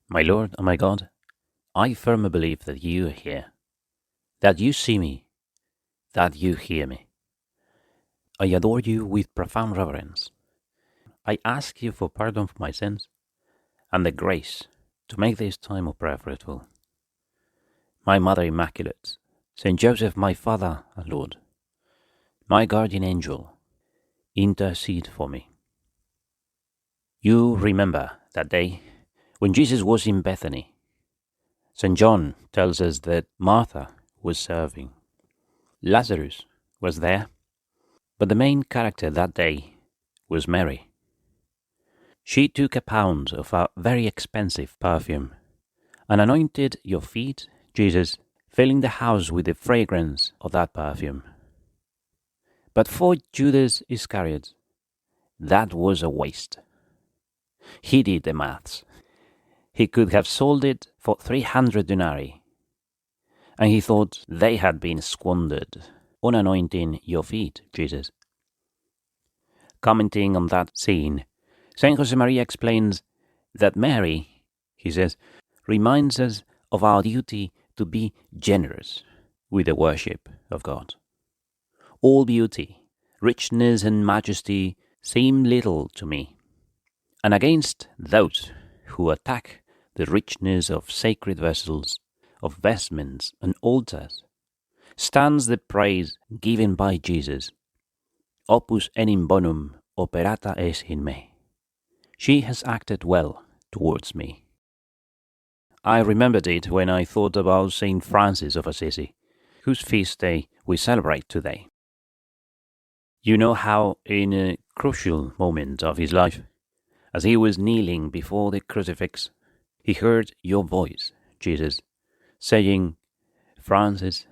My Lord and my God, I firmly believe that you are here, that you see me, that you hear me. I adore you with profound reverence. I ask you for pardon for my sins and the grace to make this time of prayer fruitful. My Mother Immaculate, Saint Joseph, my Father and Lord, my guardian angel, intercede for me. You remember that day when Jesus was in Bethany. St. John tells us that Martha was serving. Lazarus was there, but the main character that day was Mary. She took a pound of a very expensive perfume and anointed your feet, Jesus, filling the house with the fragrance of that perfume. But for Judas Iscariot, that was a waste. He did the maths. He could have sold it for 300 denarii, and he thought they had been squandered on anointing your feet, Jesus. Commenting on that scene, Saint Josemaria explains that Mary, he says, reminds us of our duty to be generous with the worship of God. All beauty, richness, and majesty seem little to me, and against those who attack the richness of sacred vessels, of vestments and altars, stands the praise given by Jesus. Opus enim bonum operata es in me. She has acted well towards me. I remembered it when I thought about Saint Francis of Assisi, whose feast day we celebrate today. You know how, in a crucial moment of his life, as he was kneeling before the crucifix, he heard your voice, Jesus, saying, "Francis,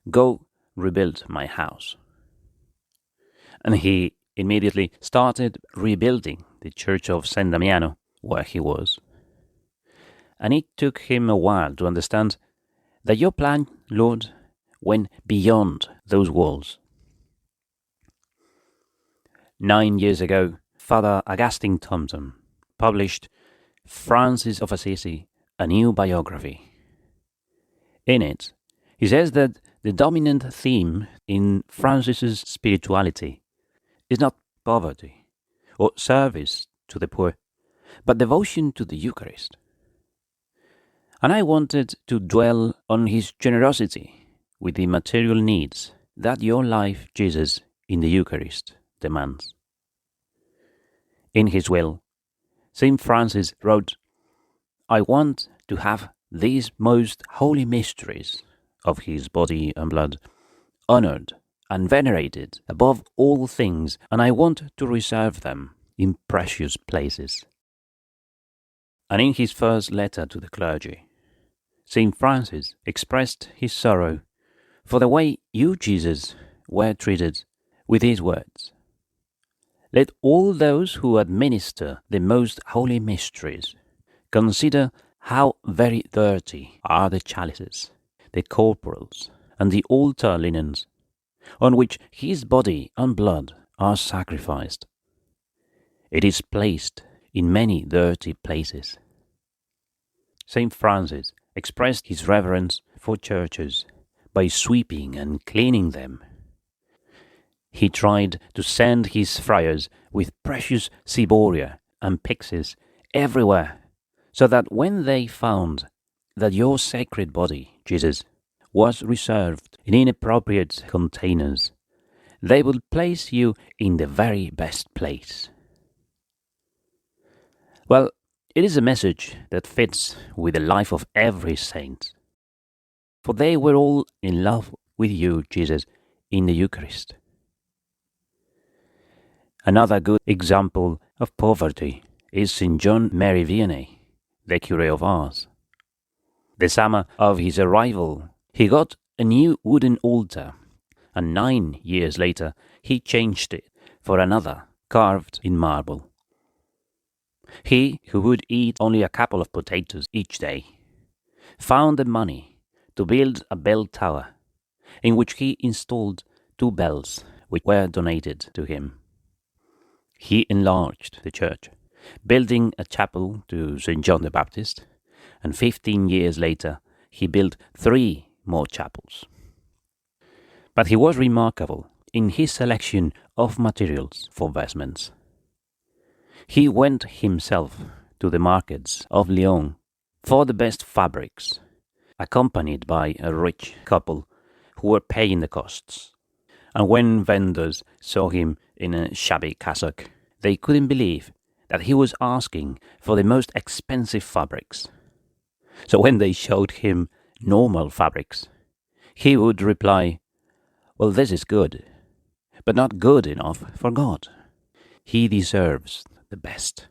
go rebuild my house." And he immediately started rebuilding the church of San Damiano, where he was. And it took him a while to understand that your plan, Lord, went beyond those walls. 9 years ago, Father Augustine Thompson published Francis of Assisi, a new biography. In it, he says that the dominant theme in Francis's spirituality is not poverty or service to the poor, but devotion to the Eucharist. And I wanted to dwell on his generosity with the material needs that your life, Jesus, in the Eucharist demands. In his will, St. Francis wrote, "I want to have these most holy mysteries of his body and blood honored and venerated above all things, and I want to reserve them in precious places." And in his first letter to the clergy, St. Francis expressed his sorrow for the way you, Jesus, were treated with these words: "Let all those who administer the most holy mysteries consider how very dirty are the chalices, the corporals, and the altar linens, on which his body and blood are sacrificed. It is placed in many dirty places." St. Francis expressed his reverence for churches by sweeping and cleaning them. He tried to send his friars with precious ciboria and pyxes everywhere, so that when they found that your sacred body, Jesus, was reserved in inappropriate containers, they would place you in the very best place. Well, it is a message that fits with the life of every saint, for they were all in love with you, Jesus, in the Eucharist. Another good example of poverty is St. John Mary Vianney, the cure of Ars. The summer of his arrival, he got a new wooden altar, and 9 years later he changed it for another carved in marble. He, who would eat only a couple of potatoes each day, found the money to build a bell tower, in which he installed 2 bells which were donated to him. He enlarged the church, building a chapel to St. John the Baptist and 15 years later he built 3 more chapels. But he was remarkable in his selection of materials for vestments. He went himself to the markets of Lyon for the best fabrics, accompanied by a rich couple who were paying the costs. And when vendors saw him in a shabby cassock, they couldn't believe that he was asking for the most expensive fabrics. So when they showed him normal fabrics, he would reply, "Well, this is good, but not good enough for God. He deserves the best."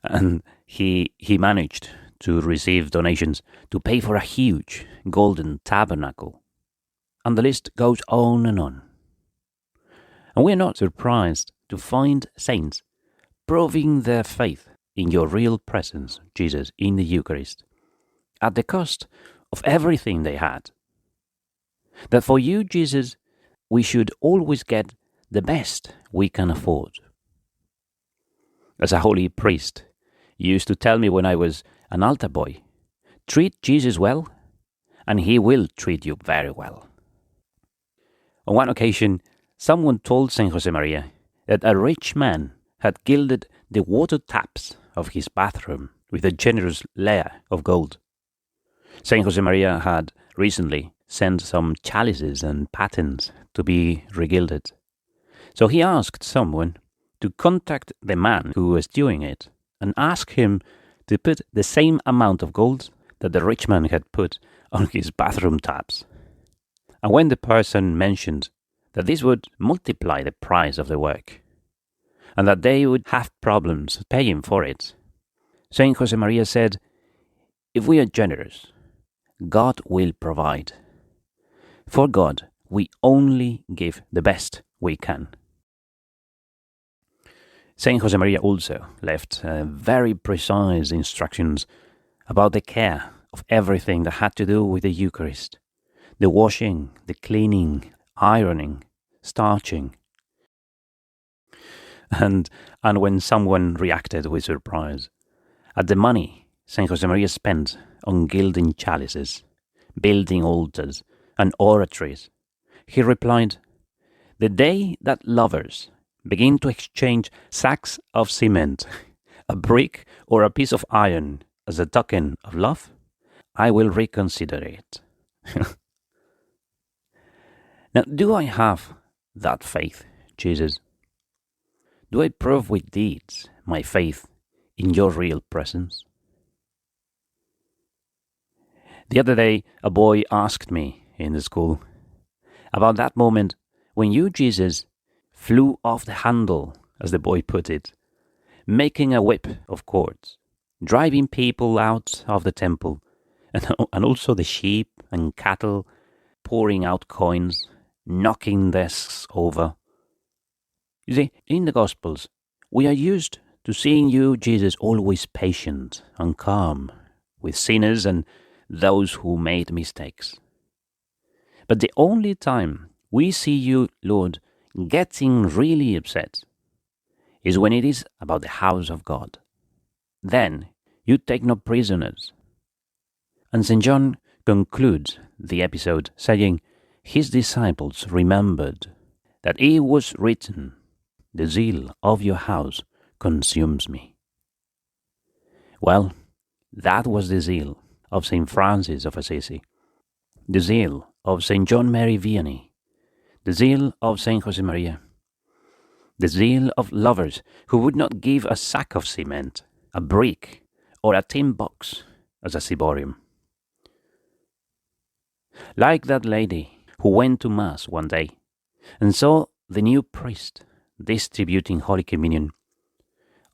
And he managed to receive donations to pay for a huge golden tabernacle. And the list goes on and on. And we're not surprised to find saints proving their faith in your real presence, Jesus, in the Eucharist, at the cost of everything they had. That for you, Jesus, we should always get the best we can afford. As a holy priest used to tell me when I was an altar boy, treat Jesus well, and he will treat you very well. On one occasion, someone told Saint Josemaria that a rich man had gilded the water taps of his bathroom with a generous layer of gold. Saint Josemaria had recently sent some chalices and patens to be regilded. So he asked someone to contact the man who was doing it and ask him to put the same amount of gold that the rich man had put on his bathroom taps. And when the person mentioned that this would multiply the price of the work, and that they would have problems paying for it, Saint Josemaria said, "If we are generous, God will provide. For God, we only give the best we can." Saint Josemaria also left very precise instructions about the care of everything that had to do with the Eucharist: the washing, the cleaning, ironing, starching. And when someone reacted with surprise at the money Saint Josemaria spent on gilding chalices, building altars, and oratories, he replied, "The day that lovers begin to exchange sacks of cement, a brick, or a piece of iron as a token of love, I will reconsider it." Now, do I have that faith, Jesus? Do I prove with deeds my faith in your real presence? The other day, a boy asked me in the school about that moment when you, Jesus, flew off the handle, as the boy put it, making a whip of cords, driving people out of the temple, and also the sheep and cattle, pouring out coins, knocking desks over. You see, in the Gospels, we are used to seeing you, Jesus, always patient and calm with sinners and those who made mistakes. But the only time we see you, Lord, getting really upset is when it is about the house of God. Then you take no prisoners. And St. John concludes the episode saying, "His disciples remembered that it was written, 'The zeal of your house consumes me.'" Well, that was the zeal of St. Francis of Assisi, the zeal of St. John Mary Vianney, the zeal of St. Josemaria, the zeal of lovers who would not give a sack of cement, a brick, or a tin box as a ciborium. Like that lady who went to Mass one day and saw the new priest distributing Holy Communion,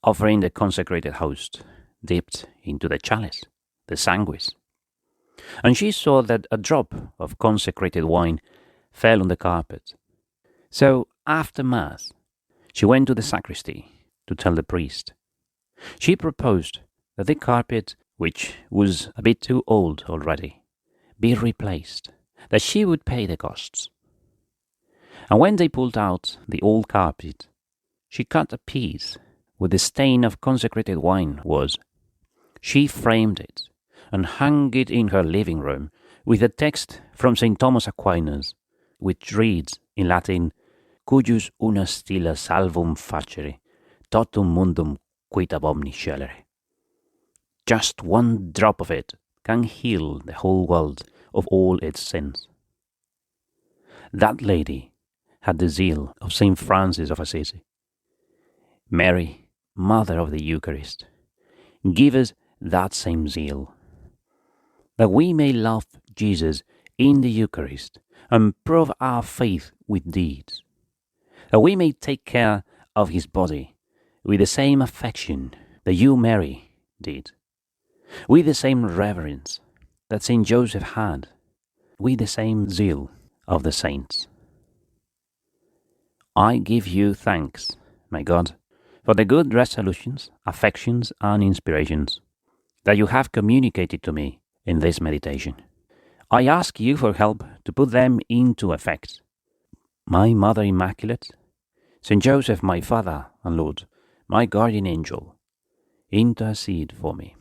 offering the consecrated host dipped into the chalice, the sanguis. And she saw that a drop of consecrated wine fell on the carpet. So after Mass, she went to the sacristy to tell the priest. She proposed that the carpet, which was a bit too old already, be replaced, that she would pay the costs. And when they pulled out the old carpet, she cut a piece where the stain of consecrated wine was. She framed it and hung it in her living room with a text from St. Thomas Aquinas, which reads in Latin, Cujus una stilla salvum facere, totum mundum quid ab omni scelere. Just one drop of it can heal the whole world of all its sins. That lady had the zeal of St. Francis of Assisi. Mary, Mother of the Eucharist, give us that same zeal, that we may love Jesus in the Eucharist and prove our faith with deeds, that we may take care of his body with the same affection that you, Mary, did, with the same reverence that St. Joseph had, with the same zeal of the saints. I give you thanks, my God, for the good resolutions, affections, and inspirations that you have communicated to me in this meditation. I ask you for help to put them into effect. My Mother Immaculate, St. Joseph, my Father and Lord, my guardian angel, intercede for me.